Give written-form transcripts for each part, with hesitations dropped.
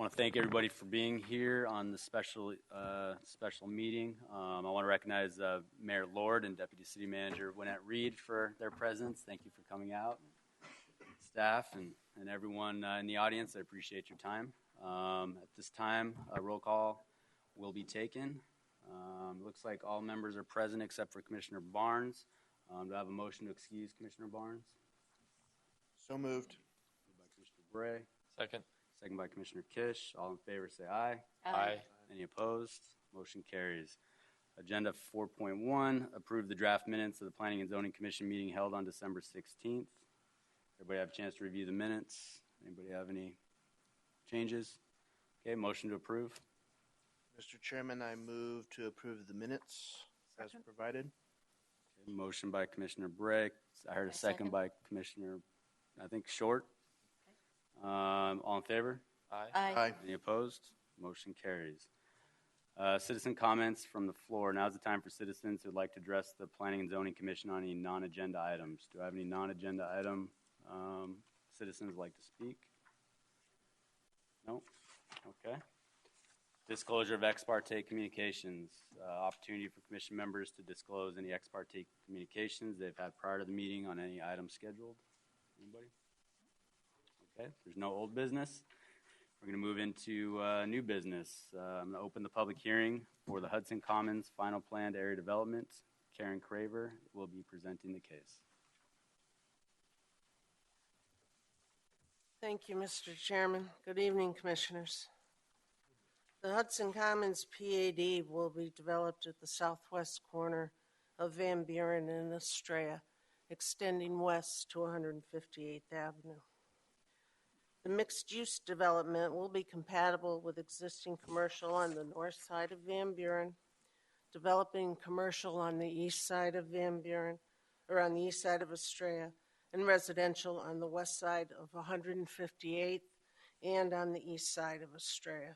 want to thank everybody for being here on the special meeting. I want to recognize Mayor Lord and Deputy City Manager Winnette Reed for their presence. Thank you for coming out. Staff and everyone in the audience, I appreciate your time. At this time, a roll call will be taken. Looks like all members are present except for Commissioner Barnes. Do I have a motion to excuse Commissioner Barnes? So moved. By Commissioner Bray. Second. Second by Commissioner Kish. All in favor say aye. Aye. Any opposed? Motion carries. Agenda 4.1, approve the draft minutes of the Planning and Zoning Commission meeting held on December 16th. Everybody have a chance to review the minutes? Anybody have any changes? Okay, motion to approve. Mr. Chairman, I move to approve the minutes as provided. Okay, motion by Commissioner Bray. I heard a second by Commissioner, I think, Short. All in favor? Aye. Aye. Any opposed? Motion carries. Citizen comments from the floor. Now's the time for citizens who would like to address the Planning and Zoning Commission on any non-agenda items. Do I have any non-agenda item citizens would like to speak? No? Okay. Disclosure of ex parte communications. Opportunity for commission members to disclose any ex parte communications they've had prior to the meeting on any item scheduled. Anybody? Okay, there's no old business. We're going to move into new business. I'm going to open the public hearing for the Hudson Commons Final Planned Area Development. Karen Craver will be presenting the case. Thank you, Mr. Chairman. Good evening, Commissioners. The Hudson Commons PAD will be developed at the southwest corner of Van Buren and Estrella, extending west to 158th Avenue. The mixed-use development will be compatible with existing commercial on the north side of Van Buren, developing commercial on the east side of Van Buren, or on the east side of Estrella, and residential on the west side of 158th and on the east side of Estrella.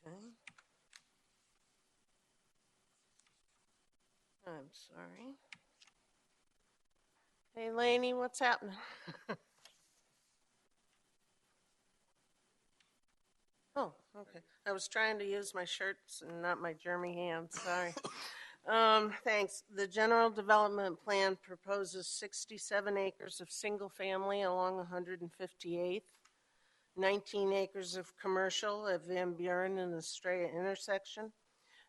Okay. I'm sorry. Hey, Lainey, what's happening? Oh, okay. I was trying to use my shirts and not my germy hands. Sorry. Thanks. The general development plan proposes 67 acres of single family along 158th, 19 acres of commercial at Van Buren and the Estrella intersection,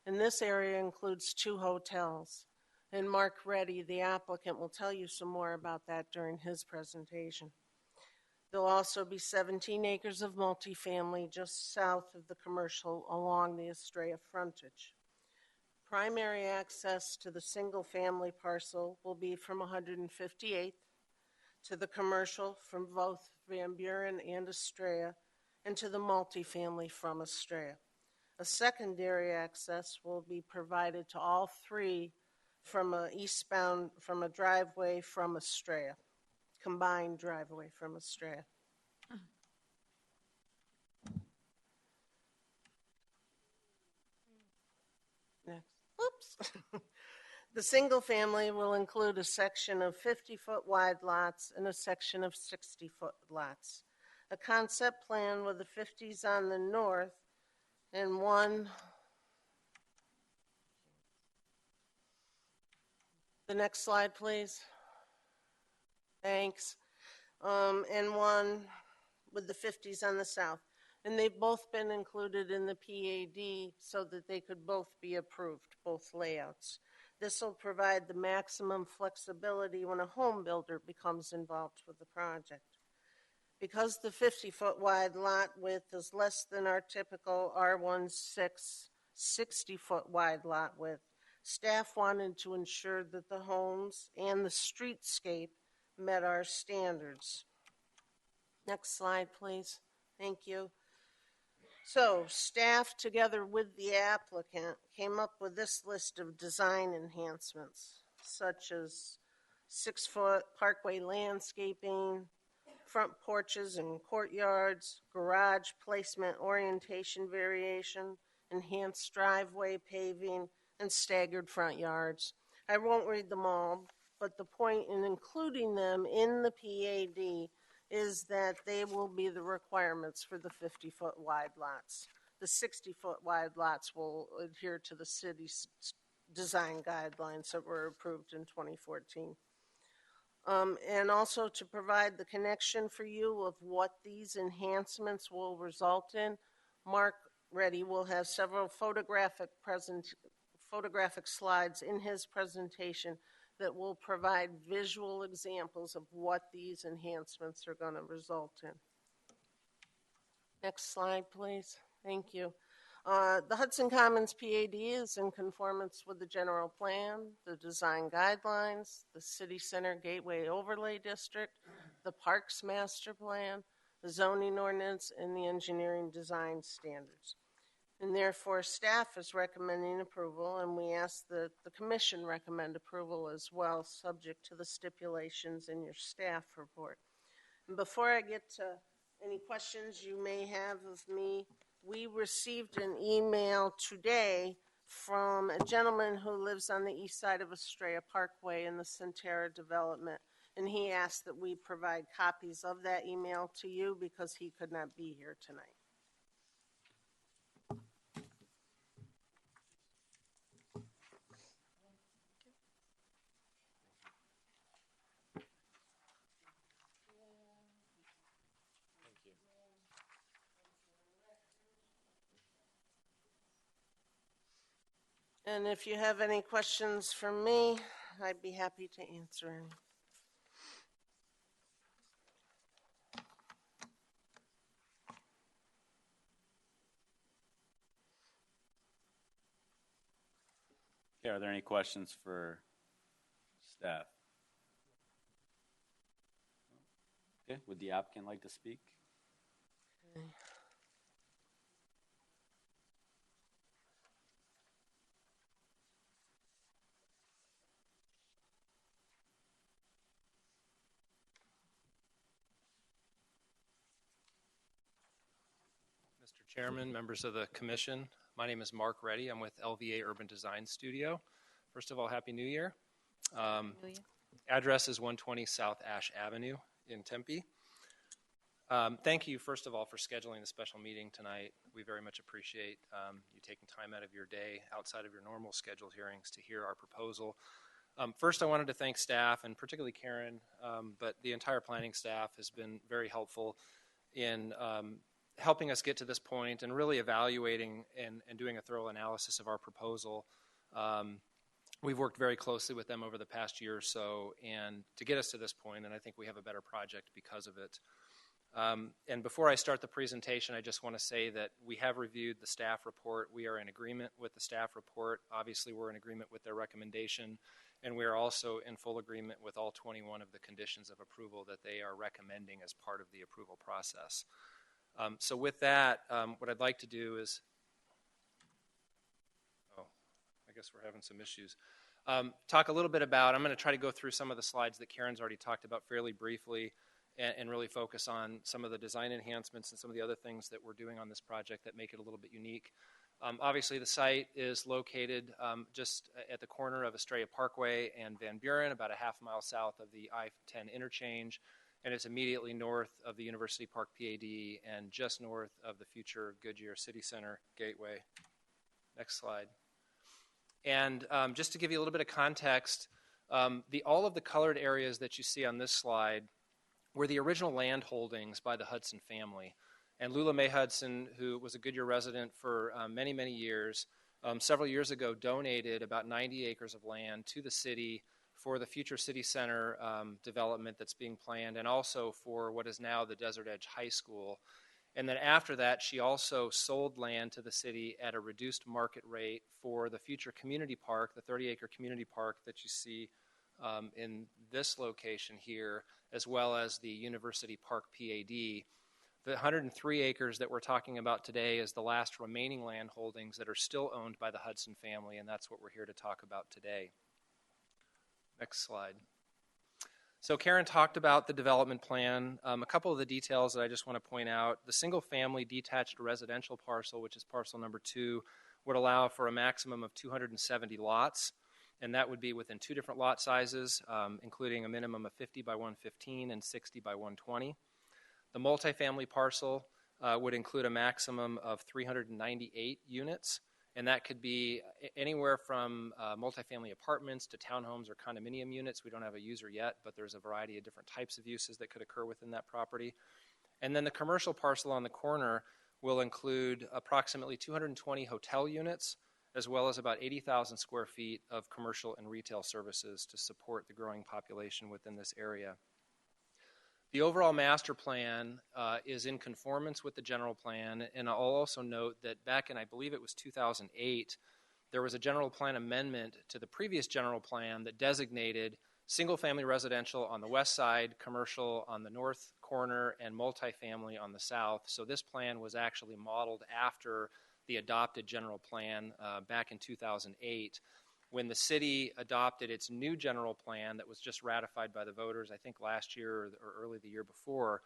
and this area includes 2 hotels. And Mark Reddy, the applicant, will tell you some more about that during his presentation. There'll also be 17 acres of multifamily just south of the commercial along the Estrella frontage. Primary access to the single-family parcel will be from 158th to the commercial from both Van Buren and Estrella, and to the multifamily from Estrella. A secondary access will be provided to all 3 from a driveway from Estrella, combined driveway from Estrella. Next. Oops. The single family will include a section of 50-foot wide lots and a section of 60-foot lots. A concept plan with the 50s on the north and one. The next slide, please. Thanks. And one with the 50s on the south. And they've both been included in the PAD so that they could both be approved, both layouts. This will provide the maximum flexibility when a home builder becomes involved with the project. Because the 50-foot wide lot width is less than our typical R16 60-foot wide lot width, staff wanted to ensure that the homes and the streetscape met our standards. Next slide, please. Thank you. So, staff, together with the applicant, came up with this list of design enhancements, such as 6-foot parkway landscaping, front porches and courtyards, garage placement orientation variation, enhanced driveway paving, and staggered front yards. I won't read them all, but the point in including them in the PAD is that they will be the requirements for the 50-foot wide lots. The 60-foot wide lots will adhere to the city's design guidelines that were approved in 2014. And also to provide the connection for you of what these enhancements will result in, Mark Reddy will have several photographic slides in his presentation that will provide visual examples of what these enhancements are going to result in. Next slide, please. Thank you. The Hudson Commons PAD is in conformance with the general plan, the design guidelines, the City Center Gateway Overlay District, the Parks Master Plan, the zoning ordinance, and the engineering design standards. And therefore, staff is recommending approval, and we ask that the commission recommend approval as well, subject to the stipulations in your staff report. And before I get to any questions you may have of me, we received an email today from a gentleman who lives on the east side of Estrella Parkway in the Centera development, and he asked that we provide copies of that email to you because he could not be here tonight. And if you have any questions for me, I'd be happy to answer any. Okay, are there any questions for staff? Okay, would the applicant like to speak? Okay. Mr. Chairman, members of the commission, my name is Mark Reddy. I'm with LVA Urban Design Studio. First of all, Happy New Year. Address is 120 South Ash Avenue in Tempe. Thank you, first of all, for scheduling the special meeting tonight. We very much appreciate you taking time out of your day outside of your normal scheduled hearings to hear our proposal. First, I wanted to thank staff, and particularly Karen, but the entire planning staff has been very helpful in helping us get to this point and really evaluating and doing a thorough analysis of our proposal. We've worked very closely with them over the past year or so and to get us to this point, and I think we have a better project because of it. And before I start the presentation, I just want to say that we have reviewed the staff report. We are in agreement with the staff report. Obviously, we're in agreement with their recommendation, and we are also in full agreement with all 21 of the conditions of approval that they are recommending as part of the approval process. So with that, what I'd like to do is, I guess we're having some issues. Talk a little bit about, I'm going to try to go through some of the slides that Karen's already talked about fairly briefly and really focus on some of the design enhancements and some of the other things that we're doing on this project that make it a little bit unique. Obviously, the site is located just at the corner of Estrella Parkway and Van Buren, about a half mile south of the I-10 interchange. And it's immediately north of the University Park PAD and just north of the future Goodyear City Center Gateway. Next slide. And just to give you a little bit of context, all of the colored areas that you see on this slide were the original land holdings by the Hudson family. And Lula Mae Hudson, who was a Goodyear resident for many, many years, several years ago donated about 90 acres of land to the city for the future city center development that's being planned, and also for what is now the Desert Edge High School. And then after that, she also sold land to the city at a reduced market rate for the future community park, the 30-acre community park that you see in this location here, as well as the University Park PAD. The 103 acres that we're talking about today is the last remaining land holdings that are still owned by the Hudson family, and that's what we're here to talk about today. Next slide. So Karen talked about the development plan. A couple of the details that I just want to point out. The single-family detached residential parcel, which is parcel number 2, would allow for a maximum of 270 lots. and that would be within 2 different lot sizes, including a minimum of 50 by 115 and 60 by 120. The multifamily parcel would include a maximum of 398 units, and that could be anywhere from multifamily apartments to townhomes or condominium units. We don't have a user yet, but there's a variety of different types of uses that could occur within that property. And then the commercial parcel on the corner will include approximately 220 hotel units, as well as about 80,000 square feet of commercial and retail services to support the growing population within this area. The overall master plan is in conformance with the general plan, and I'll also note that back in, I believe it was 2008, there was a general plan amendment to the previous general plan that designated single-family residential on the west side, commercial on the north corner, and multifamily on the south. So this plan was actually modeled after the adopted general plan back in 2008. When the city adopted its new general plan that was just ratified by the voters, I think last year or early the year before,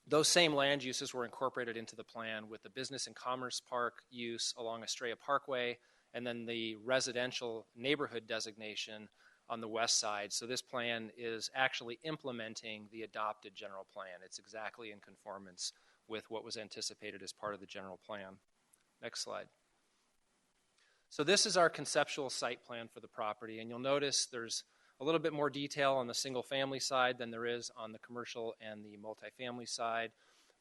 those same land uses were incorporated into the plan with the business and commerce park use along Estrella Parkway and then the residential neighborhood designation on the west side. So this plan is actually implementing the adopted general plan. It's exactly in conformance with what was anticipated as part of the general plan. Next slide. So this is our conceptual site plan for the property, and you'll notice there's a little bit more detail on the single-family side than there is on the commercial and the multifamily side,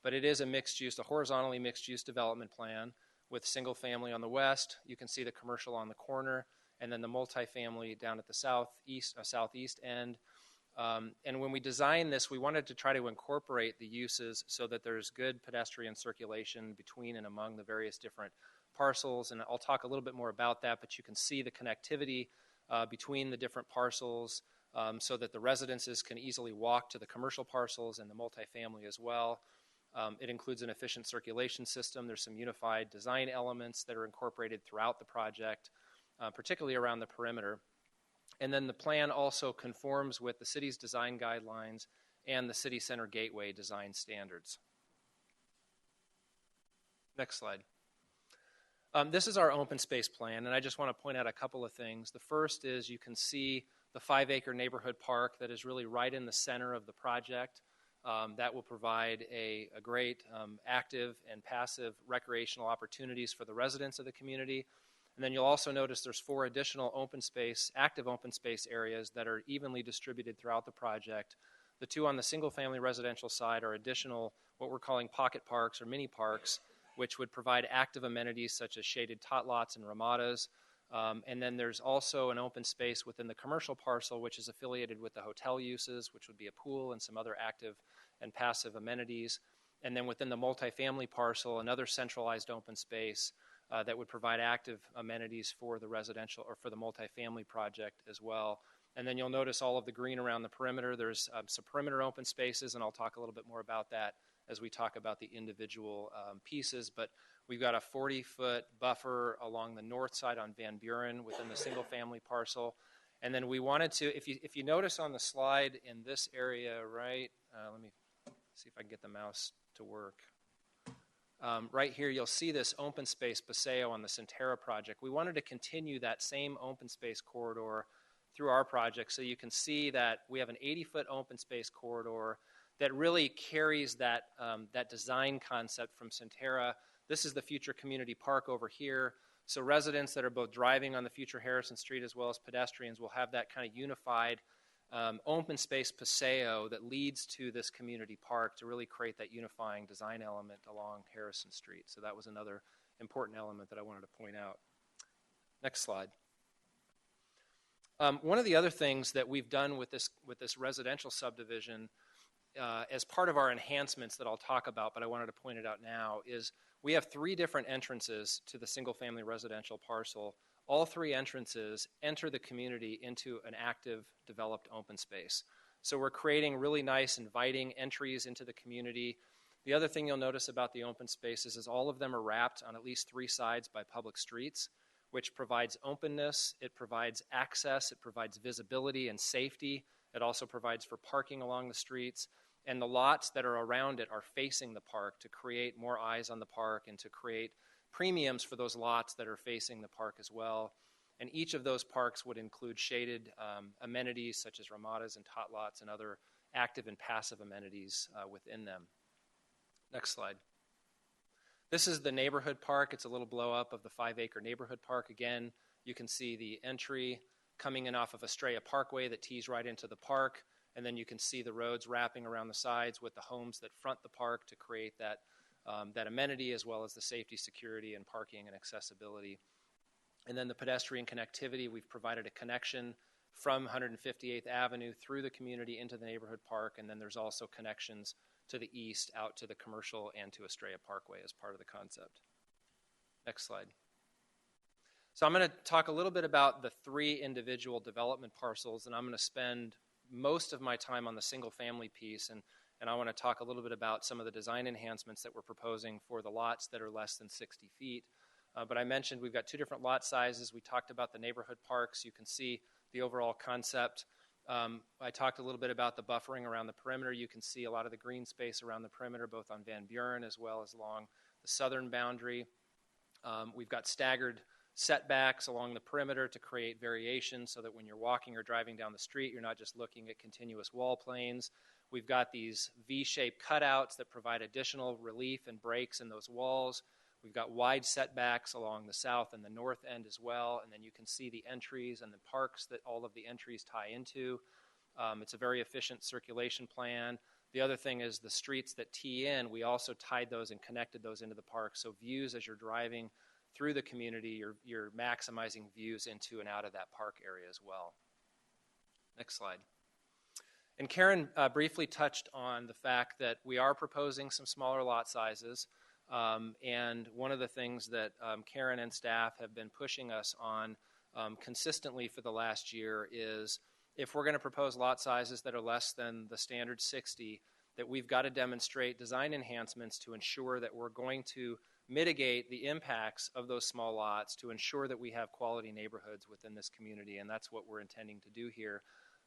but it is a mixed-use, a horizontally mixed-use development plan with single-family on the west. You can see the commercial on the corner, and then the multifamily down at the southeast end. And when we designed this, we wanted to try to incorporate the uses so that there's good pedestrian circulation between and among the various different parcels, and I'll talk a little bit more about that, but you can see the connectivity between the different parcels so that the residences can easily walk to the commercial parcels and the multifamily as well. It includes an efficient circulation system. There's some unified design elements that are incorporated throughout the project, particularly around the perimeter. And then the plan also conforms with the city's design guidelines and the City Center Gateway design standards. Next slide. This is our open space plan, and I just want to point out a couple of things. The first is you can see the 5-acre neighborhood park that is really right in the center of the project. That will provide a great active and passive recreational opportunities for the residents of the community. And then you'll also notice there's 4 additional active open space areas that are evenly distributed throughout the project. The 2 on the single-family residential side are additional, what we're calling pocket parks or mini parks, which would provide active amenities such as shaded tot lots and ramadas. And then there's also an open space within the commercial parcel, which is affiliated with the hotel uses, which would be a pool and some other active and passive amenities. And then within the multifamily parcel, another centralized open space that would provide active amenities for the residential or for the multifamily project as well. And then you'll notice all of the green around the perimeter. There's some perimeter open spaces, and I'll talk a little bit more about that as we talk about the individual pieces. But we've got a 40-foot buffer along the north side on Van Buren within the single-family parcel. And then we wanted to, if you notice on the slide in this area, right, let me see if I can get the mouse to work. Right here, you'll see this open space Paseo on the Centerra project. We wanted to continue that same open space corridor through our project, so you can see that we have an 80-foot open space corridor that really carries that design concept from Centerra. This is the future community park over here. So residents that are both driving on the future Harrison Street as well as pedestrians will have that kind of unified open space Paseo that leads to this community park to really create that unifying design element along Harrison Street. So that was another important element that I wanted to point out. Next slide. One of the other things that we've done with this residential subdivision as part of our enhancements that I'll talk about, but I wanted to point it out now, is we have 3 different entrances to the single-family residential parcel. All 3 entrances enter the community into an active, developed open space. So we're creating really nice, inviting entries into the community. The other thing you'll notice about the open spaces is all of them are wrapped on at least 3 sides by public streets, which provides openness, it provides access, it provides visibility and safety. It also provides for parking along the streets. And the lots that are around it are facing the park to create more eyes on the park and to create premiums for those lots that are facing the park as well. And each of those parks would include shaded amenities such as ramadas and tot lots and other active and passive amenities within them. Next slide. This is the neighborhood park. It's a little blow up of the 5-acre neighborhood park. Again, you can see the entry coming in off of Estrella Parkway that tees right into the park. And then you can see the roads wrapping around the sides with the homes that front the park to create that, that amenity, as well as the safety, security, and parking and accessibility. And then the pedestrian connectivity, we've provided a connection from 158th Avenue through the community into the neighborhood park. And then there's also connections to the east out to the commercial and to Estrella Parkway as part of the concept. Next slide. So I'm going to talk a little bit about the 3 individual development parcels, and I'm going to spend most of my time on the single family piece, and I want to talk a little bit about some of the design enhancements that we're proposing for the lots that are less than 60 feet. But I mentioned we've got 2 different lot sizes. We talked about the neighborhood parks. You can see the overall concept. I talked a little bit about the buffering around the perimeter. You can see a lot of the green space around the perimeter, both on Van Buren as well as along the southern boundary. We've got staggered setbacks along the perimeter to create variation so that when you're walking or driving down the street, you're not just looking at continuous wall planes. We've got these V-shaped cutouts that provide additional relief and breaks in those walls. We've got wide setbacks along the south and the north end as well, and then you can see the entries and the parks that all of the entries tie into. It's a very efficient circulation plan. The other thing is the streets that tee in, we also tied those and connected those into the park, so views as you're driving through the community, you're maximizing views into and out of that park area as well. Next slide. And Karen briefly touched on the fact that we are proposing some smaller lot sizes. And one of the things that Karen and staff have been pushing us on consistently for the last year is if we're going to propose lot sizes that are less than the standard 60, that we've got to demonstrate design enhancements to ensure that we're going to mitigate the impacts of those small lots to ensure that we have quality neighborhoods within this community, and that's what we're intending to do here.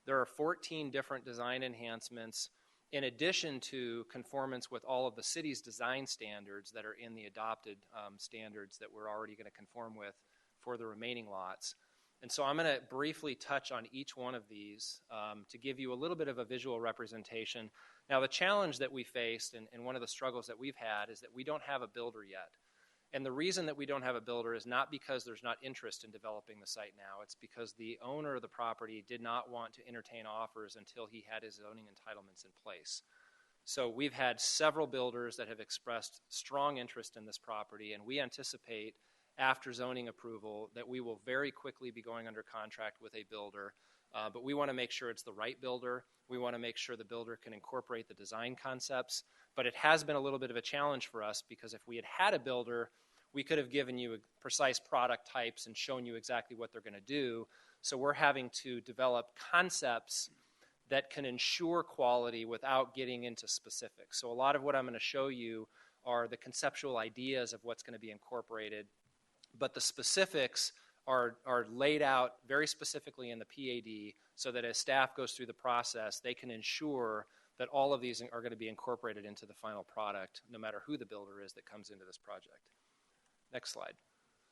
There are 14 different design enhancements in addition to conformance with all of the city's design standards that are in the adopted standards that we're already going to conform with for the remaining lots. And so I'm going to briefly touch on each one of these to give you a little bit of a visual representation. Now, the challenge that we faced and one of the struggles that we've had is that we don't have a builder yet. And the reason that we don't have a builder is not because there's not interest in developing the site now. It's because the owner of the property did not want to entertain offers until he had his zoning entitlements in place. So we've had several builders that have expressed strong interest in this property, and we anticipate after zoning approval that we will very quickly be going under contract with a builder. But we want to make sure it's the right builder. We want to make sure the builder can incorporate the design concepts. But it has been a little bit of a challenge for us because if we had had a builder, we could have given you precise product types and shown you exactly what they're going to do. So we're having to develop concepts that can ensure quality without getting into specifics. So a lot of what I'm going to show you are the conceptual ideas of what's going to be incorporated, but the specifics are laid out very specifically in the PAD so that as staff goes through the process, they can ensure that all of these are going to be incorporated into the final product, no matter who the builder is that comes into this project. Next slide.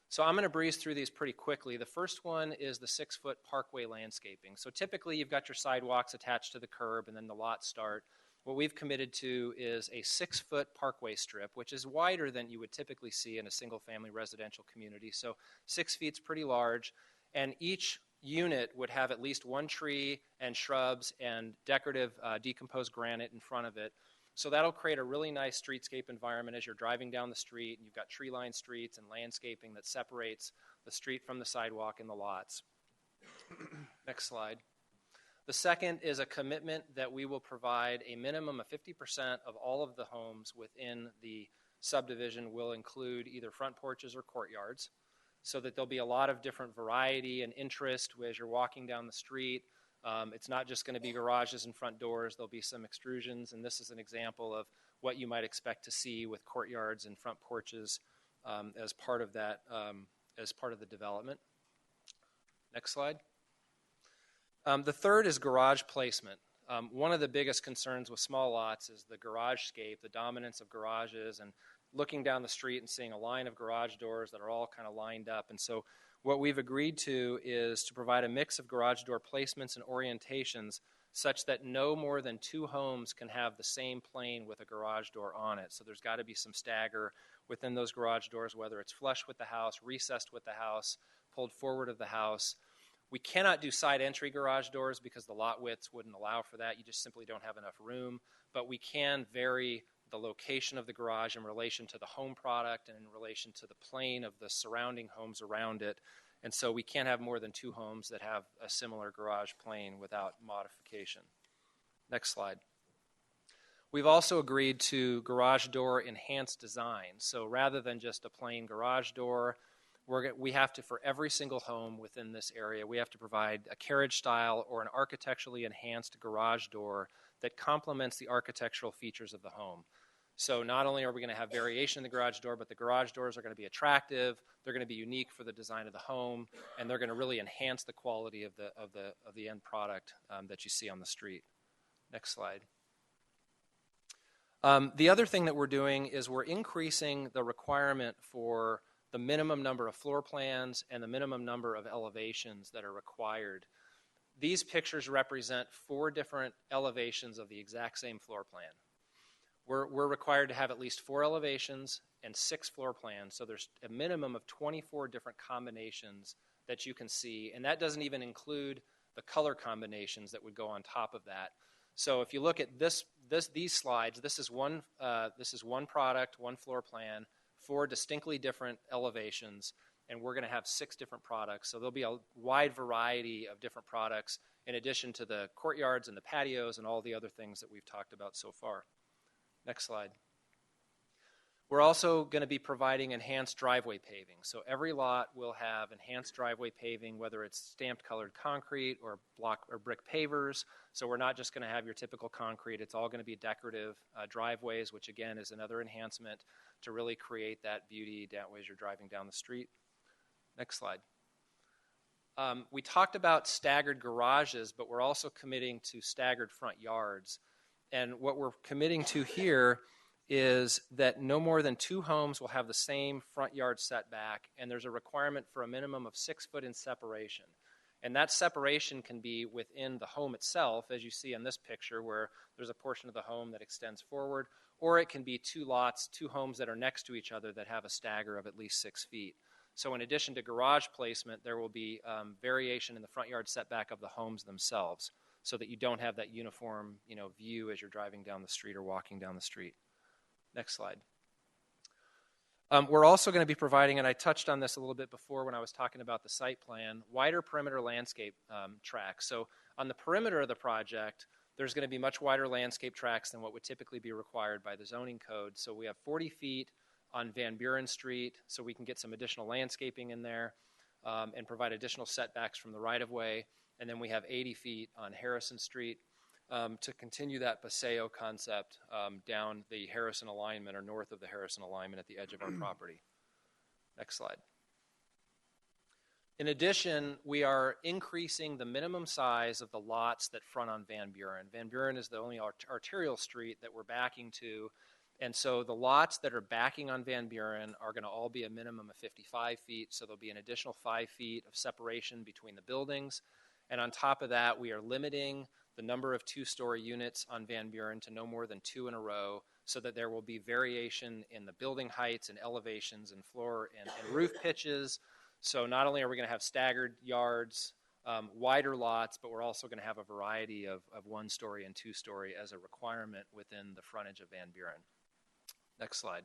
So I'm going to breeze through these pretty quickly. The first one is the 6-foot parkway landscaping. So typically you've got your sidewalks attached to the curb and then the lots start. What we've committed to is a 6-foot parkway strip, which is wider than you would typically see in a single-family residential community. So 6 feet's pretty large, and each unit would have at least one tree and shrubs and decorative decomposed granite in front of it. So that'll create a really nice streetscape environment as you're driving down the street, and you've got tree-lined streets and landscaping that separates the street from the sidewalk and the lots. Next slide. The second is a commitment that we will provide a minimum of 50% of all of the homes within the subdivision will include either front porches or courtyards, so that there'll be a lot of different variety and interest as you're walking down the street. It's not just going to be garages and front doors. There'll be some extrusions, and this is an example of what you might expect to see with courtyards and front porches as part of that, as part of the development. Next slide. The third is garage placement. One of the biggest concerns with small lots is the garage scape, the dominance of garages, and looking down the street and seeing a line of garage doors that are all kind of lined up. And so What we've agreed to is to provide a mix of garage door placements and orientations such that no more than 2 homes can have the same plane with a garage door on it. So there's got to be some stagger within those garage doors, whether it's flush with the house, recessed with the house, pulled forward of the house. We cannot do side entry garage doors because the lot widths wouldn't allow for that. You just simply don't have enough room. But we can vary the location of the garage in relation to the home product and in relation to the plane of the surrounding homes around it. And so we can't have more than 2 homes that have a similar garage plane without modification. Next slide. We've also agreed to garage door enhanced design. So rather than just a plain garage door, we have to, for every single home within this area, we have to provide a carriage style or an architecturally enhanced garage door that complements the architectural features of the home. So not only are we going to have variation in the garage door, but the garage doors are going to be attractive, they're going to be unique for the design of the home, and they're going to really enhance the quality of the end product that you see on the street. Next slide. The other thing that we're doing is we're increasing the requirement for the minimum number of floor plans and the minimum number of elevations that are required. These pictures represent 4 different elevations of the exact same floor plan. We're required to have at least 4 elevations and 6 floor plans, so there's a minimum of 24 different combinations that you can see, and that doesn't even include the color combinations that would go on top of that. So if you look at these slides, this is one product, 1 floor plan, 4 distinctly different elevations, and we're going to have 6 different products. So there'll be a wide variety of different products in addition to the courtyards and the patios and all the other things that we've talked about so far. Next slide. We're also going to be providing enhanced driveway paving. So every lot will have enhanced driveway paving, whether it's stamped colored concrete or block or brick pavers. So we're not just going to have your typical concrete. It's all going to be decorative driveways, which again is another enhancement to really create that beauty as you're driving down the street. Next slide. We talked about staggered garages, but we're also committing to staggered front yards. And what we're committing to here is that no more than 2 homes will have the same front yard setback, and there's a requirement for a minimum of 6 foot in separation. And that separation can be within the home itself, as you see in this picture, where there's a portion of the home that extends forward, or it can be 2 lots, 2 homes that are next to each other that have a stagger of at least 6 feet. So in addition to garage placement, there will be variation in the front yard setback of the homes themselves, so that you don't have that uniform, view as you're driving down the street or walking down the street. Next slide. We're also going to be providing, and I touched on this a little bit before when I was talking about the site plan, wider perimeter landscape tracks. So on the perimeter of the project, there's going to be much wider landscape tracks than what would typically be required by the zoning code. So we have 40 feet on Van Buren Street, so we can get some additional landscaping in there and provide additional setbacks from the right-of-way. And then we have 80 feet on Harrison Street to continue that Paseo concept down the Harrison alignment or north of the Harrison alignment at the edge of our property. Next slide. In addition, we are increasing the minimum size of the lots that front on Van Buren. Van Buren is the only arterial street that we're backing to, and so the lots that are backing on Van Buren are going to all be a minimum of 55 feet, so there'll be an additional 5 feet of separation between the buildings. And on top of that, we are limiting the number of 2-story units on Van Buren to no more than 2 in a row, so that there will be variation in the building heights and elevations and floor and roof pitches. So not only are we going to have staggered yards, wider lots, but we're also going to have a variety of 1-story and 2-story as a requirement within the frontage of Van Buren. Next slide.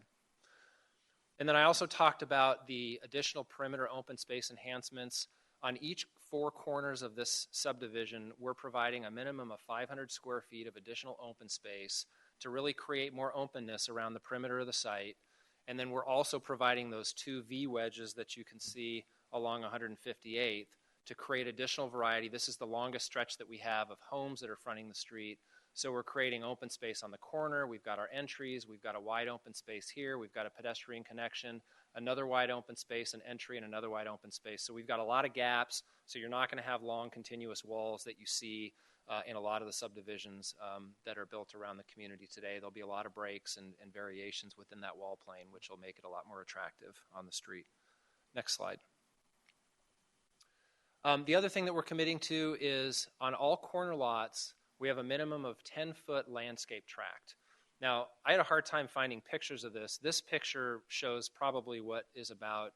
And then I also talked about the additional perimeter open space enhancements. On each 4 corners of this subdivision, we're providing a minimum of 500 square feet of additional open space to really create more openness around the perimeter of the site. And then we're also providing those 2 V wedges that you can see along 158th to create additional variety. This is the longest stretch that we have of homes that are fronting the street. So we're creating open space on the corner. We've got our entries. We've got a wide open space here. We've got a pedestrian connection, another wide open space, an entry, and another wide open space. So we've got a lot of gaps. So you're not going to have long continuous walls that you see in a lot of the subdivisions that are built around the community today. There'll be a lot of breaks and variations within that wall plane, which will make it a lot more attractive on the street. Next slide. The other thing that we're committing to is on all corner lots, we have a minimum of 10-foot landscape tract. Now, I had a hard time finding pictures of this. This picture shows probably what is about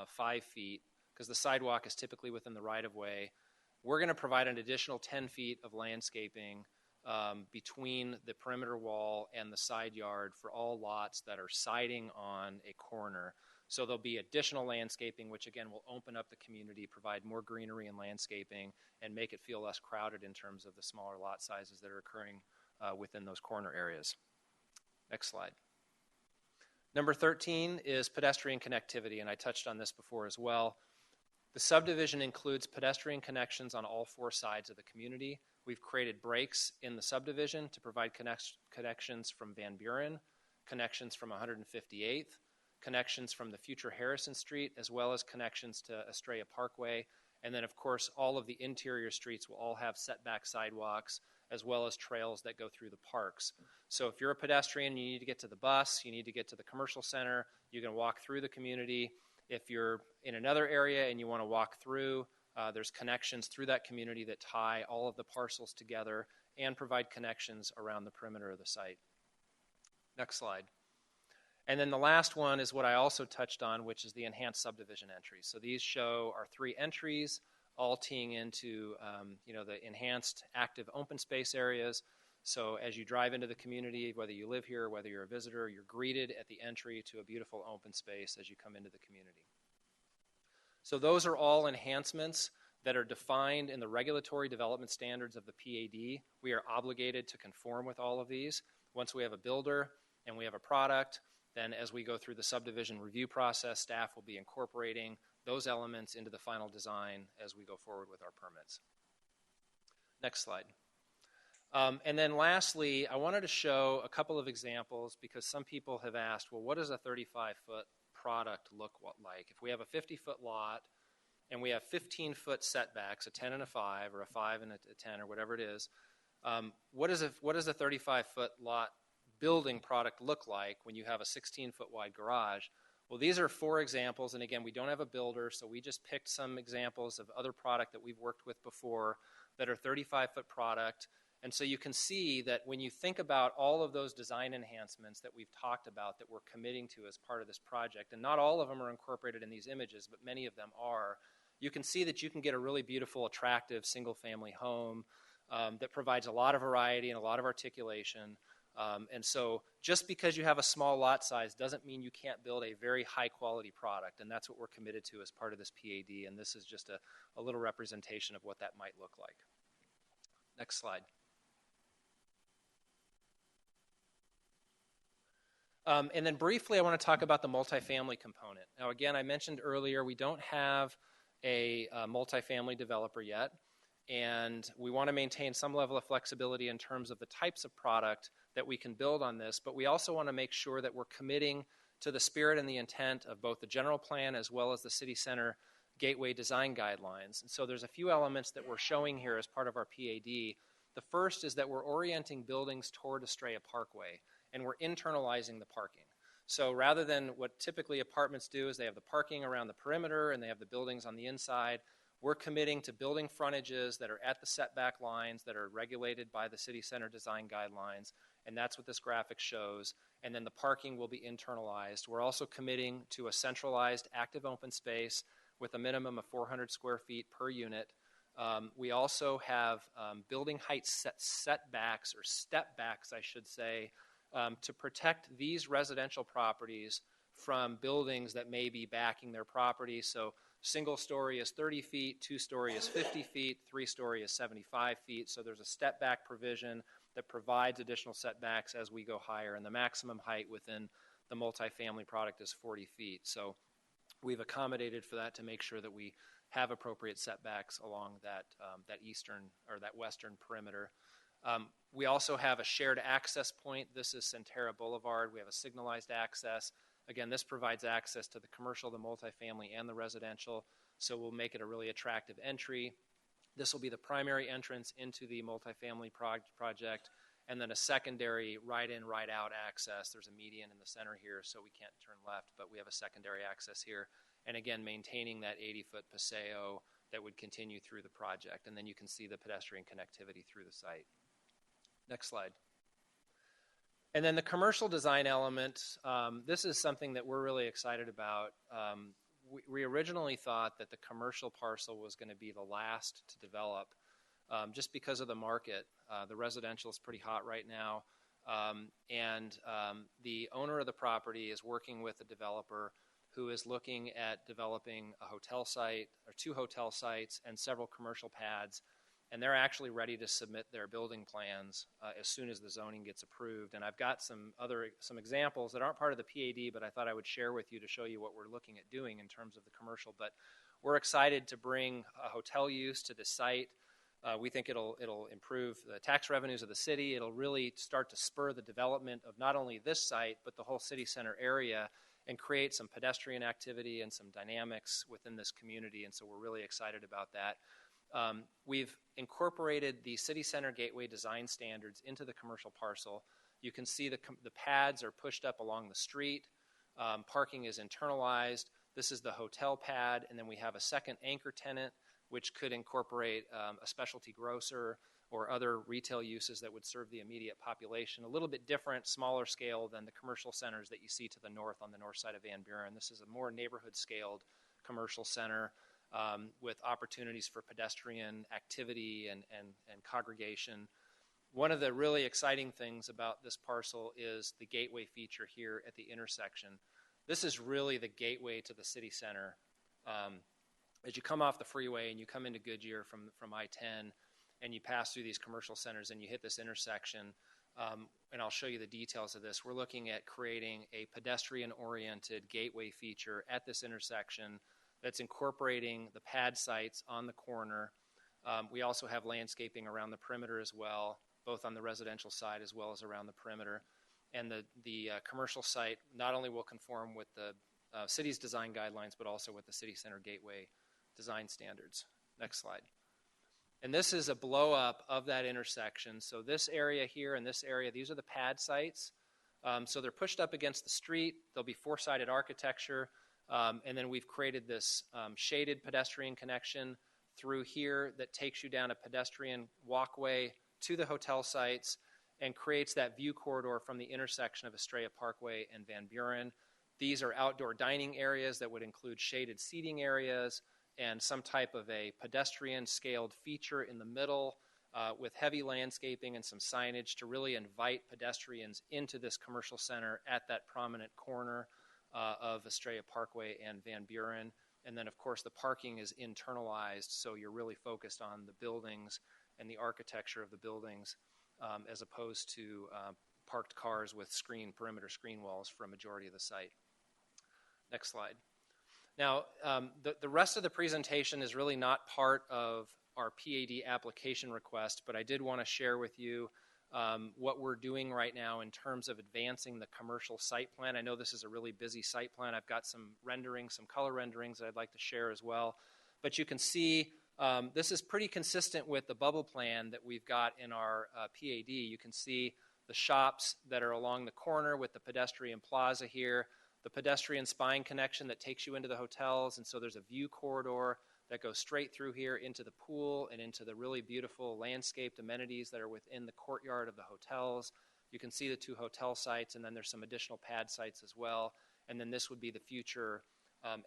5 feet, because the sidewalk is typically within the right-of-way. We're going to provide an additional 10 feet of landscaping between the perimeter wall and the side yard for all lots that are siding on a corner. So there'll be additional landscaping, which again will open up the community, provide more greenery and landscaping, and make it feel less crowded in terms of the smaller lot sizes that are occurring within those corner areas. Next slide. Number 13 is pedestrian connectivity, and I touched on this before as well. The subdivision includes pedestrian connections on all 4 sides of the community. We've created breaks in the subdivision to provide connections from Van Buren, connections from 158th, connections from the future Harrison Street, as well as connections to Estrella Parkway. And then, of course, all of the interior streets will all have setback sidewalks, as well as trails that go through the parks. So if you're a pedestrian, you need to get to the bus, you need to get to the commercial center, you can walk through the community. If you're in another area and you want to walk through, there's connections through that community that tie all of the parcels together and provide connections around the perimeter of the site. Next slide. And then the last one is what I also touched on, which is the enhanced subdivision entries. So these show our 3 entries, all teeing into the enhanced active open space areas. So as you drive into the community, whether you live here, whether you're a visitor, you're greeted at the entry to a beautiful open space as you come into the community. So those are all enhancements that are defined in the regulatory development standards of the PAD. We are obligated to conform with all of these. Once we have a builder and we have a product, then as we go through the subdivision review process, staff will be incorporating those elements into the final design as we go forward with our permits. Next slide. And then lastly, I wanted to show a couple of examples because some people have asked, well, what does a 35-foot product look like? If we have a 50-foot lot and we have 15-foot setbacks, a 10 and a 5, or a 5 and a 10, or whatever it is, what does a 35-foot lot building product look like when you have a 16-foot wide garage? Well, these are 4 examples, and again, we don't have a builder, so we just picked some examples of other product that we've worked with before that are 35-foot product. And so you can see that when you think about all of those design enhancements that we've talked about that we're committing to as part of this project, and not all of them are incorporated in these images, but many of them are, you can see that you can get a really beautiful, attractive, single-family home that provides a lot of variety and a lot of articulation. And so just because you have a small lot size doesn't mean you can't build a very high-quality product, and that's what we're committed to as part of this PAD, and this is just a little representation of what that might look like. Next slide. And then briefly, I want to talk about the multifamily component. Now, again, I mentioned earlier we don't have a multifamily developer yet, and we want to maintain some level of flexibility in terms of the types of product that we can build on this, but we also want to make sure that we're committing to the spirit and the intent of both the general plan as well as the city center gateway design guidelines. And so there's a few elements that we're showing here as part of our PAD. The first is that we're orienting buildings toward Estrella Parkway, and we're internalizing the parking. So rather than what typically apartments do is they have the parking around the perimeter and they have the buildings on the inside, we're committing to building frontages that are at the setback lines that are regulated by the city center design guidelines, and that's what this graphic shows. And then the parking will be internalized. We're also committing to a centralized active open space with a minimum of 400 square feet per unit. We also have building height setbacks, or step backs, I should say, to protect these residential properties from buildings that may be backing their property. So single story is 30 feet, 2-story is 50 feet, 3-story is 75 feet. So there's a step back provision that provides additional setbacks as we go higher, and the maximum height within the multifamily product is 40 feet. So we've accommodated for that to make sure that we have appropriate setbacks along that eastern or that western perimeter. We also have a shared access point. This is Centera Boulevard. We have a signalized access. Again, this provides access to the commercial, the multifamily, and the residential, so we'll make it a really attractive entry. This will be the primary entrance into the multifamily project, and then a secondary right-in, right-out access. There's a median in the center here, so we can't turn left, but we have a secondary access here. And again, maintaining that 80-foot paseo that would continue through the project. And then you can see the pedestrian connectivity through the site. Next slide. And then the commercial design element, this is something that we're really excited about. We originally thought that the commercial parcel was going to be the last to develop just because of the market. The residential is pretty hot right now. And the owner of the property is working with a developer who is looking at developing a hotel site or 2 hotel sites and several commercial pads. And they're actually ready to submit their building plans as soon as the zoning gets approved. And I've got some examples that aren't part of the PAD, but I thought I would share with you to show you what we're looking at doing in terms of the commercial. But we're excited to bring a hotel use to the site. We think it'll improve the tax revenues of the city. It'll really start to spur the development of not only this site, but the whole city center area, and create some pedestrian activity and some dynamics within this community. And so we're really excited about that. We've incorporated the City Center Gateway design standards into the commercial parcel. You can see the pads are pushed up along the street. Parking is internalized. This is the hotel pad, and then we have a second anchor tenant, which could incorporate a specialty grocer or other retail uses that would serve the immediate population. A little bit different, smaller scale than the commercial centers that you see to the north on the north side of Van Buren. This is a more neighborhood-scaled commercial center with opportunities for pedestrian activity and congregation. One of the really exciting things about this parcel is the gateway feature here at the intersection. This is really the gateway to the city center. As you come off the freeway and you come into Goodyear from I-10 and you pass through these commercial centers and you hit this intersection, and I'll show you the details of this, we're looking at creating a pedestrian-oriented gateway feature at this intersection that's incorporating the pad sites on the corner. We also have landscaping around the perimeter as well, both on the residential side as well as around the perimeter. And the commercial site not only will conform with the city's design guidelines, but also with the City Center Gateway design standards. Next slide. And this is a blow-up of that intersection. So this area here and this area, these are the pad sites. So they're pushed up against the street. There'll be 4-sided architecture. And then we've created this shaded pedestrian connection through here that takes you down a pedestrian walkway to the hotel sites and creates that view corridor from the intersection of Estrella Parkway and Van Buren. These are outdoor dining areas that would include shaded seating areas and some type of a pedestrian scaled feature in the middle with heavy landscaping and some signage to really invite pedestrians into this commercial center at that prominent corner of Estrella Parkway and Van Buren. And then, of course, the parking is internalized, so you're really focused on the buildings and the architecture of the buildings as opposed to parked cars with perimeter screen walls for a majority of the site. Next slide. Now, the rest of the presentation is really not part of our PAD application request, but I did want to share with you what we're doing right now in terms of advancing the commercial site plan. I know this is a really busy site plan. I've got some renderings, some color renderings that I'd like to share as well. But you can see this is pretty consistent with the bubble plan that we've got in our PAD. You can see the shops that are along the corner with the pedestrian plaza here, the pedestrian spine connection that takes you into the hotels, and so there's a view corridor that goes straight through here into the pool and into the really beautiful landscaped amenities that are within the courtyard of the hotels. You can see the 2 hotel sites, and then there's some additional pad sites as well. And then this would be the future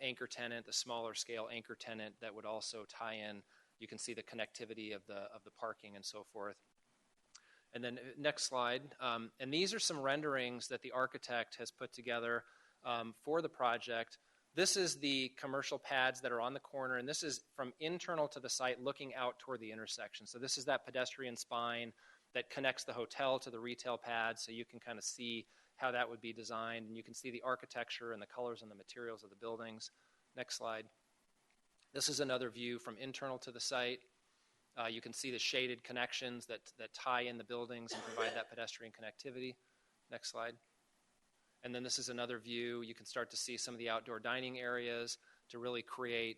anchor tenant, the smaller scale anchor tenant that would also tie in. You can see the connectivity of the parking and so forth. And then next slide. And these are some renderings that the architect has put together for the project. This is the commercial pads that are on the corner, and this is from internal to the site looking out toward the intersection. So this is that pedestrian spine that connects the hotel to the retail pad, so you can kind of see how that would be designed, and you can see the architecture and the colors and the materials of the buildings. Next slide. This is another view from internal to the site. You can see the shaded connections that tie in the buildings and provide that pedestrian connectivity. Next slide. And then this is another view. You can start to see some of the outdoor dining areas to really create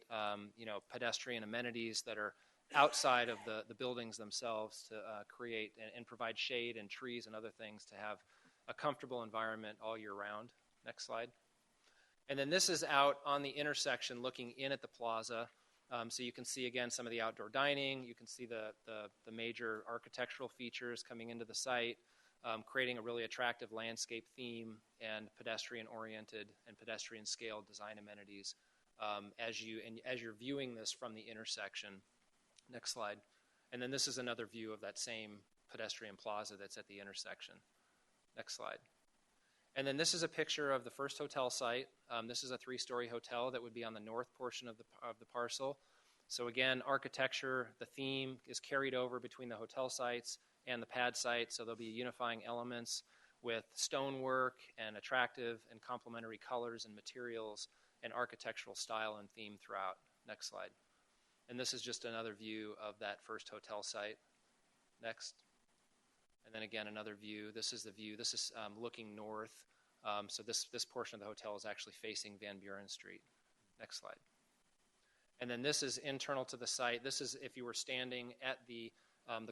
pedestrian amenities that are outside of the buildings themselves to create and provide shade and trees and other things to have a comfortable environment all year round. Next slide. And then this is out on the intersection looking in at the plaza. So you can see, again, some of the outdoor dining. You can see the major architectural features coming into the site, creating a really attractive landscape theme and pedestrian-oriented and pedestrian-scale design amenities as you're viewing this from the intersection. Next slide. And then this is another view of that same pedestrian plaza that's at the intersection. Next slide. And then this is a picture of the first hotel site. This is a 3-story hotel that would be on the north portion of the parcel. So again, architecture, the theme is carried over between the hotel sites and the pad site, so there'll be unifying elements with stonework and attractive and complementary colors and materials and architectural style and theme throughout. Next slide. And this is just another view of that first hotel site. Next. And then again, another view. This is the view. This is looking north. So this portion of the hotel is actually facing Van Buren Street. Next slide. And then this is internal to the site. This is if you were standing at the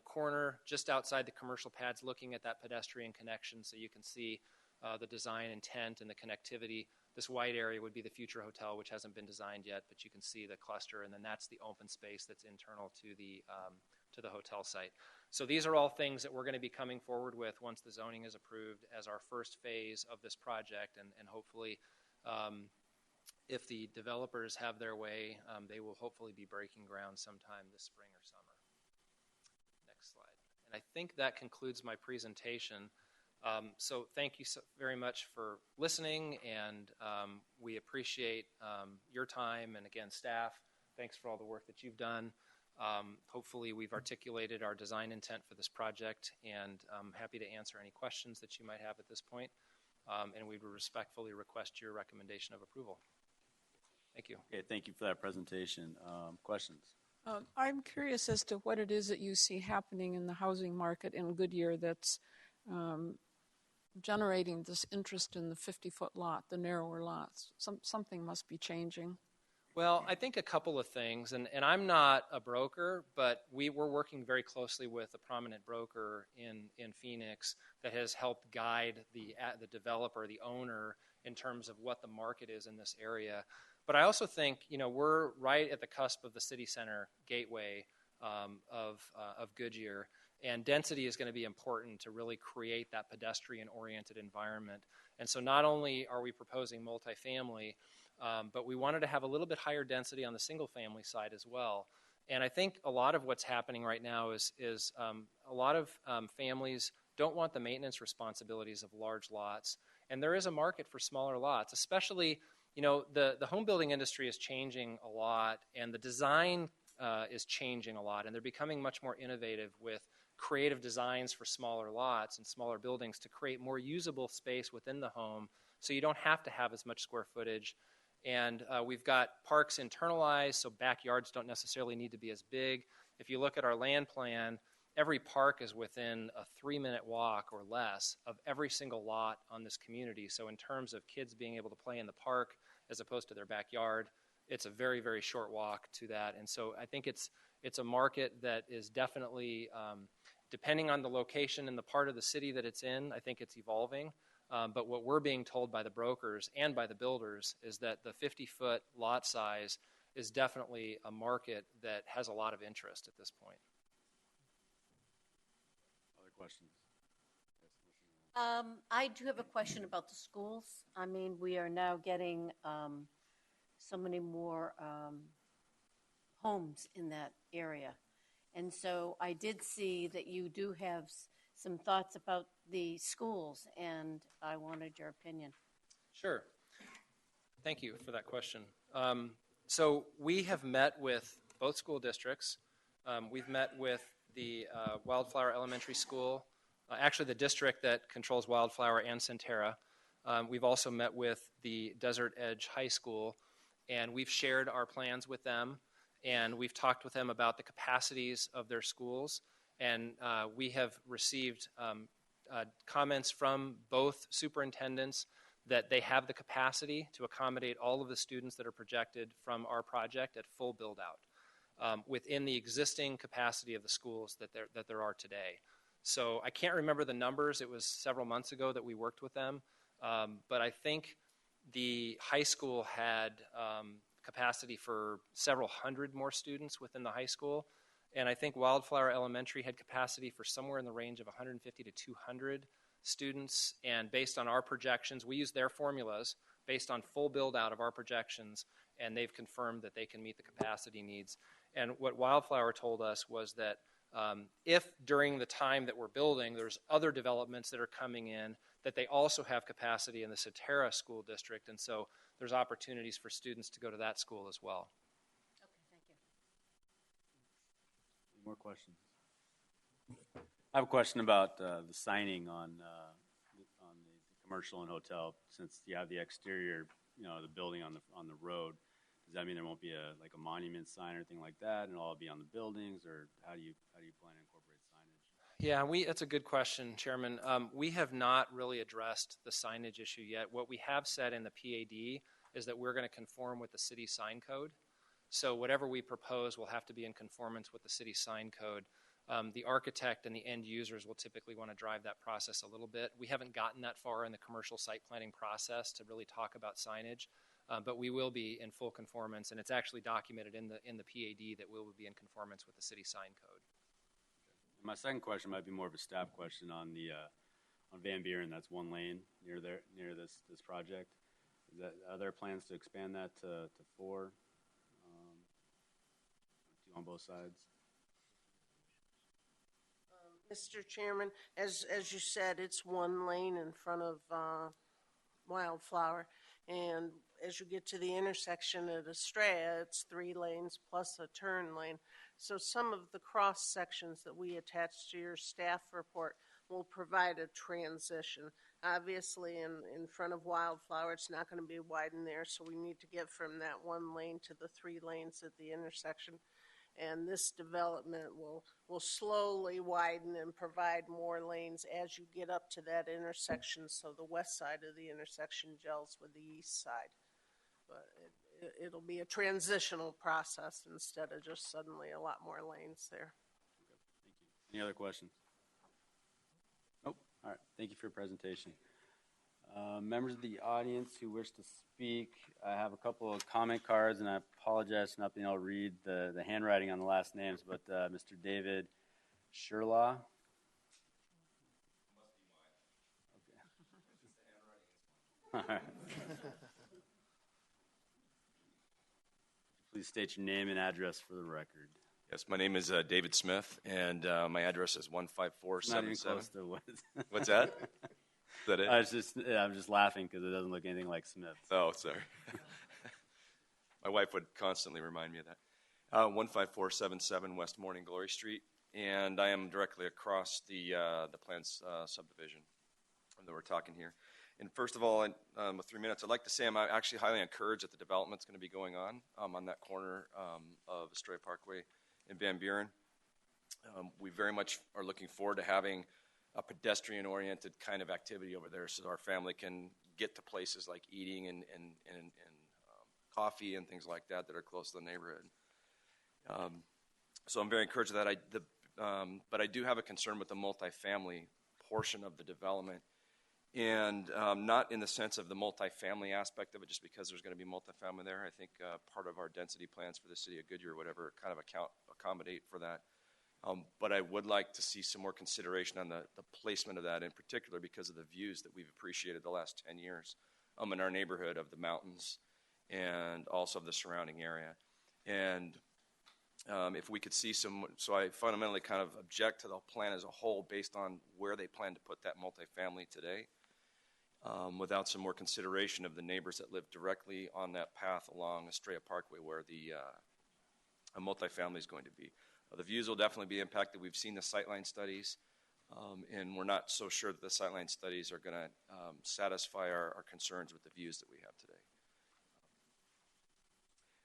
corner just outside the commercial pads looking at that pedestrian connection, so you can see the design intent and the connectivity. This white area would be the future hotel, which hasn't been designed yet, but you can see the cluster, and then that's the open space that's internal to the hotel site. So these are all things that we're going to be coming forward with once the zoning is approved as our first phase of this project, and hopefully if the developers have their way, they will hopefully be breaking ground sometime this spring or summer. Next slide. And I think that concludes my presentation. So thank you so very much for listening, and we appreciate your time, and again, staff, thanks for all the work that you've done. Hopefully we've articulated our design intent for this project, and I'm happy to answer any questions that you might have at this point, and we would respectfully request your recommendation of approval. Thank you. Okay, thank you for that presentation. Questions? I'm curious as to what it is that you see happening in the housing market in Goodyear that's generating this interest in the 50-foot lot, the narrower lots. Something must be changing. Well, I think a couple of things, and I'm not a broker, but we're working very closely with a prominent broker in Phoenix that has helped guide the developer, the owner, in terms of what the market is in this area. But I also think, we're right at the cusp of the city center gateway of Goodyear, and density is going to be important to really create that pedestrian-oriented environment. And so not only are we proposing multifamily, but we wanted to have a little bit higher density on the single-family side as well. And I think a lot of what's happening right now is a lot of families don't want the maintenance responsibilities of large lots. And there is a market for smaller lots, especially, the home building industry is changing a lot, and the design is changing a lot, and they're becoming much more innovative with creative designs for smaller lots and smaller buildings to create more usable space within the home so you don't have to have as much square footage. And we've got parks internalized, so backyards don't necessarily need to be as big. If you look at our land plan, every park is within a 3-minute walk or less of every single lot on this community. So in terms of kids being able to play in the park as opposed to their backyard, it's a very, very short walk to that. And so I think it's a market that is definitely, depending on the location and the part of the city that it's in, I think it's evolving. But what we're being told by the brokers and by the builders is that the 50-foot lot size is definitely a market that has a lot of interest at this point. Other questions? I do have a question about the schools. I mean, we are now getting so many more homes in that area. And so I did see that you do have some thoughts about the schools, and I wanted your opinion. Sure. Thank you for that question. So we have met with both school districts. We've met with the Wildflower Elementary School, actually the district that controls Wildflower and Centerra. We've also met with the Desert Edge High School, and we've shared our plans with them, and we've talked with them about the capacities of their schools. And we have received comments from both superintendents that they have the capacity to accommodate all of the students that are projected from our project at full build-out within the existing capacity of the schools that there are today. So I can't remember the numbers. It was several months ago that we worked with them. But I think the high school had capacity for several hundred more students within the high school. And I think Wildflower Elementary had capacity for somewhere in the range of 150 to 200 students. And based on our projections, we use their formulas based on full build out of our projections, and they've confirmed that they can meet the capacity needs. And what Wildflower told us was that if during the time that we're building, there's other developments that are coming in, that they also have capacity in the Soterra School District, and so there's opportunities for students to go to that school as well. Okay, thank you. Any more questions? I have a question about the signing on the commercial and hotel. Since you have the exterior, the building on the road, does that mean there won't be a monument sign or anything like that, and it'll all be on the buildings, or how do you plan to incorporate signage? Yeah, that's a good question, Chairman. We have not really addressed the signage issue yet. What we have said in the PAD is that we're going to conform with the city sign code. So whatever we propose will have to be in conformance with the city sign code. The architect and the end users will typically want to drive that process a little bit. We haven't gotten that far in the commercial site planning process to really talk about signage, but we will be in full conformance, and it's actually documented in the PAD that we will be in conformance with the city sign code. My second question might be more of a staff question on Van Buren. That's one lane near this project. Are there plans to expand that to 4, 2 on both sides? Mr. Chairman, as you said, it's one lane in front of Wildflower, and as you get to the intersection at Estrella, it's 3 lanes plus a turn lane. So some of the cross sections that we attach to your staff report will provide a transition. Obviously, in front of Wildflower, it's not going to be widened there, so we need to get from that 1 lane to the 3 lanes at the intersection. And this development will slowly widen and provide more lanes as you get up to that intersection, so the west side of the intersection gels with the east side. But it'll be a transitional process instead of just suddenly a lot more lanes there. Okay, thank you. Any other questions? Nope. All right. Thank you for your presentation. Members of the audience who wish to speak, I have a couple of comment cards, and I apologize for not being able to read the handwriting on the last names, but Mr. David Sherlaw. Okay. All right. Please state your name and address for the record. Yes, my name is David Smith, and my address is 15477. Not even close to what is What's that? Is that it? I'm just laughing because it doesn't look anything like Smith. Oh, sorry. My wife would constantly remind me of that. 15477 West Morning Glory Street, and I am directly across the Plans subdivision that we're talking here. And first of all, with 3 minutes, I'd like to say I'm actually highly encouraged that the development's going to be going on that corner of Estrella Parkway in Van Buren. We very much are looking forward to having a pedestrian-oriented kind of activity over there, so our family can get to places like eating and coffee and things like that are close to the neighborhood. So I'm very encouraged that but I do have a concern with the multifamily portion of the development, and not in the sense of the multifamily aspect of it, just because there's going to be multifamily there. I think part of our density plans for the city of Goodyear or whatever kind of accommodate for that. But I would like to see some more consideration on the placement of that, in particular because of the views that we've appreciated the last 10 years in our neighborhood of the mountains and also of the surrounding area. And if we could see so I fundamentally kind of object to the plan as a whole based on where they plan to put that multifamily today, without some more consideration of the neighbors that live directly on that path along Estrella Parkway where a multifamily is going to be. The views will definitely be impacted. We've seen the sightline studies, and we're not so sure that the sightline studies are going to satisfy our concerns with the views that we have today.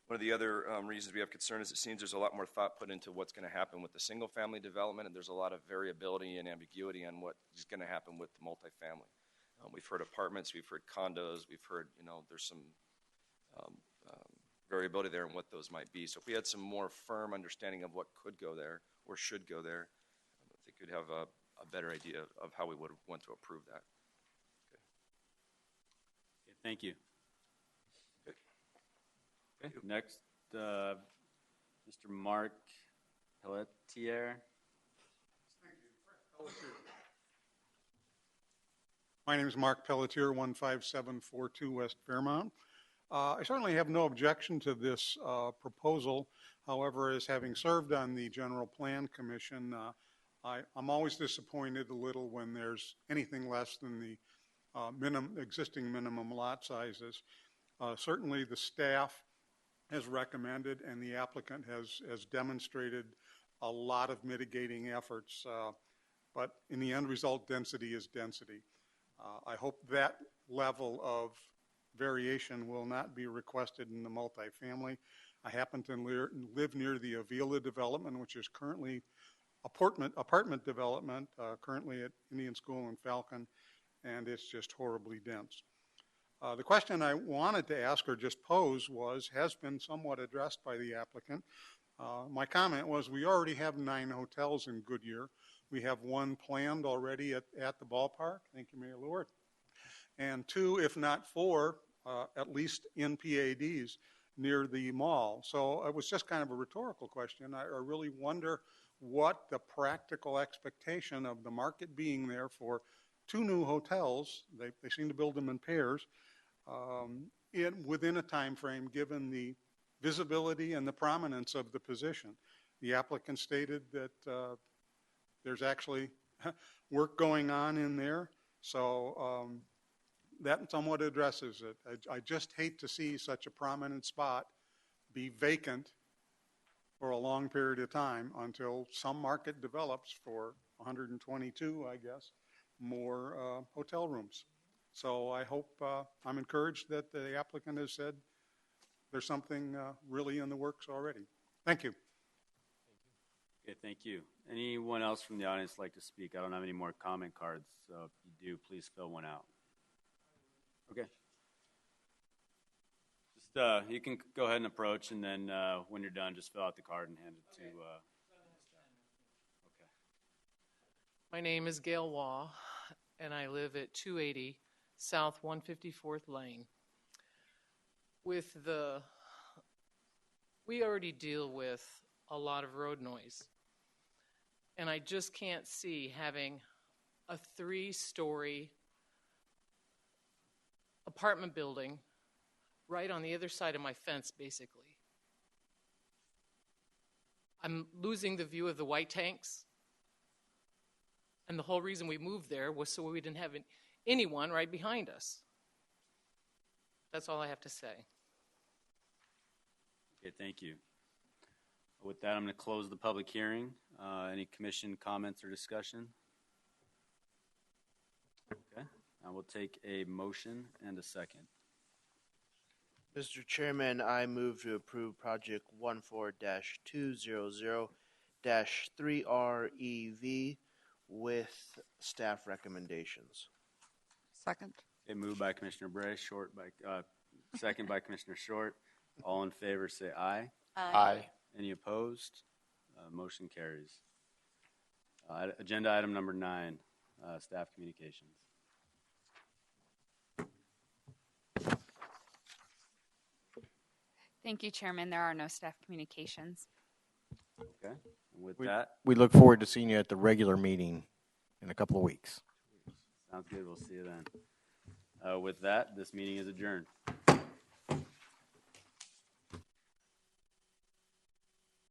One of the other reasons we have concern is it seems there's a lot more thought put into what's going to happen with the single-family development, and there's a lot of variability and ambiguity on what is going to happen with the multifamily. We've heard apartments, we've heard condos, we've heard, there's some variability there in what those might be. So if we had some more firm understanding of what could go there or should go there, I think we'd have a better idea of how we would want to approve that. Okay, thank you. Okay, next, Mr. Mark Pelletier. My name is Mark Pelletier, 15742 West Fairmount. I certainly have no objection to this proposal. However, as having served on the General Plan Commission, I'm always disappointed a little when there's anything less than the existing minimum lot sizes. Certainly the staff has recommended and the applicant has demonstrated a lot of mitigating efforts, but in the end result, density is density. I hope that level of variation will not be requested in the multifamily. I happen to live near the Avila development, which is currently apartment development, currently at Indian School in Falcon, and it's just horribly dense. The question I wanted to ask or just pose has been somewhat addressed by the applicant. My comment was we already have 9 hotels in Goodyear. We have 1 planned already at the ballpark. Thank you, Mayor Lord. And 2, if not 4, at least in PADs near the mall. So it was just kind of a rhetorical question. I really wonder what the practical expectation of the market being there for 2 new hotels. They seem to build them in pairs within a time frame given the visibility and the prominence of the position. The applicant stated that there's actually work going on in there, so that somewhat addresses it. I just hate to see such a prominent spot be vacant for a long period of time until some market develops for 122, I guess, more hotel rooms. So I hope, I'm encouraged that the applicant has said there's something really in the works already. Thank you. Okay, thank you. Anyone else from the audience like to speak? I don't have any more comment cards, so if you do, please fill one out. Okay. Just you can go ahead and approach, and then when you're done, just fill out the card and hand it to. Okay. My name is Gail Waugh, and I live at 280 South 154th Lane. We already deal with a lot of road noise, and I just can't see having a 3-story apartment building right on the other side of my fence, basically. I'm losing the view of the white tanks, and the whole reason we moved there was so we didn't have anyone right behind us. That's all I have to say. Okay, thank you. With that, I'm going to close the public hearing. Any commission comments or discussion? Okay, I will take a motion and a second. Mr. Chairman, I move to approve project 14-200-3REV with staff recommendations. Second. Okay, moved by Commissioner Bray, second by Commissioner Short. All in favor say aye. Aye. Any opposed? Motion carries. Agenda item number 9, staff communications. Thank you, Chairman. There are no staff communications. Okay, and with that, We look forward to seeing you at the regular meeting in a couple of weeks. sounds good. We'll see you then. With that, this meeting is adjourned.